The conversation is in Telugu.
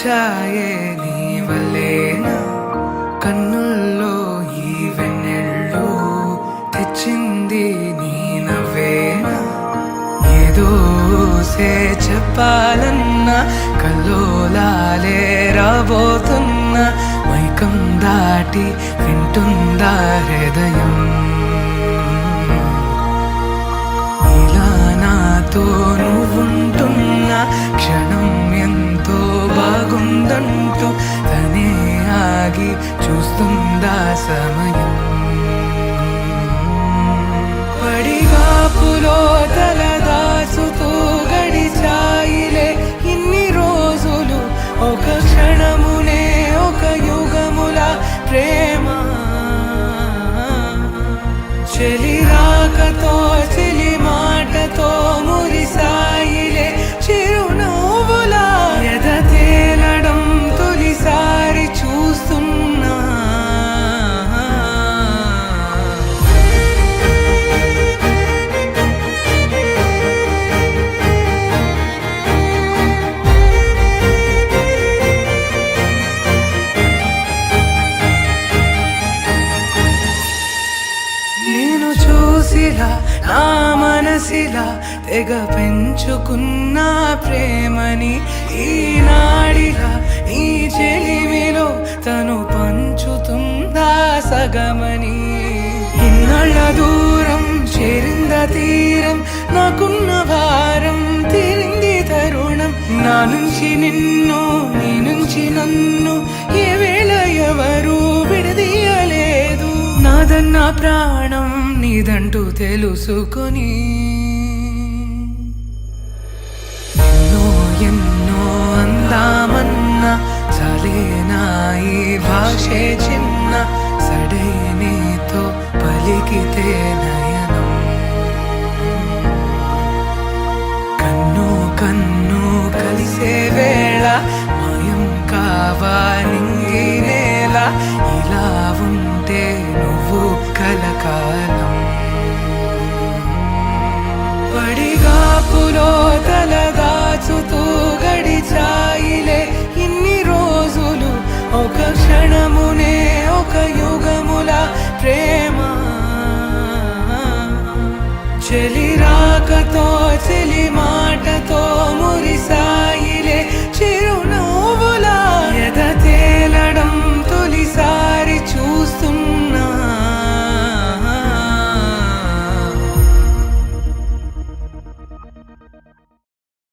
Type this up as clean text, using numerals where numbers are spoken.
వచ్చాయే నీ వల్లేనా కన్నుల్లో ఈ వెన్నెళ్ళు తెచ్చింది నీ నవ్వేనా ఏదో చెప్పాలన్నా కల్లోలాలే రాబోతున్నా మైకం దాటి వింటుందా హృదయం ఇలా నాతో నువ్వుంటున్నా క్షణం ఎంతో బాగుందంటూ తనే ఆగి చూస్తుందా సమయం పడిగాపులో తలదాచుతూ గడిచాయిలే ఇన్ని రోజులు ఒక క్షణమునే ఒక యుగముల ప్రేమ చెలి రాకతో చెలి మాటతో మురిసాయిలే చిరునవ్వులా ఎద తేలడం తొలిసారి చూస్తున్నా నేను చూసిలా నా మనసిలా తెగ పెంచుకున్న ప్రేమని ఈనాడిలా ఈ చెలిమిలో తను పంచుతుందా సగమని ఇన్నాళ్ళ దూరం చేరింద తీరం నాకున్న భారం తీరింది తరుణం నా నుంచి నిన్ను నీ నుంచి నన్ను ఏ వేళ ఎవరు విడదీయలేదు నాదన్న ప్రాణం నీదంటూ తెలుసుకొని ఎన్నో ఎన్నో అందామన్నా చాలేనా ఈ భాషే చిన్న సడై నీతో పలికితే నయనం కన్ను కన్ను కలిసే వేళ మాయం కావా నింగి నేల ఇలా ఉంటే నువ్వు కలకాలం పడిగాపులో తలదాచుతూ గడిచాయిలే ఇన్ని రోజులు ఒక క్షణమునే ఒక యుగముల ప్రేమ చెలి రాకతో చెలి మాటతో మురిసా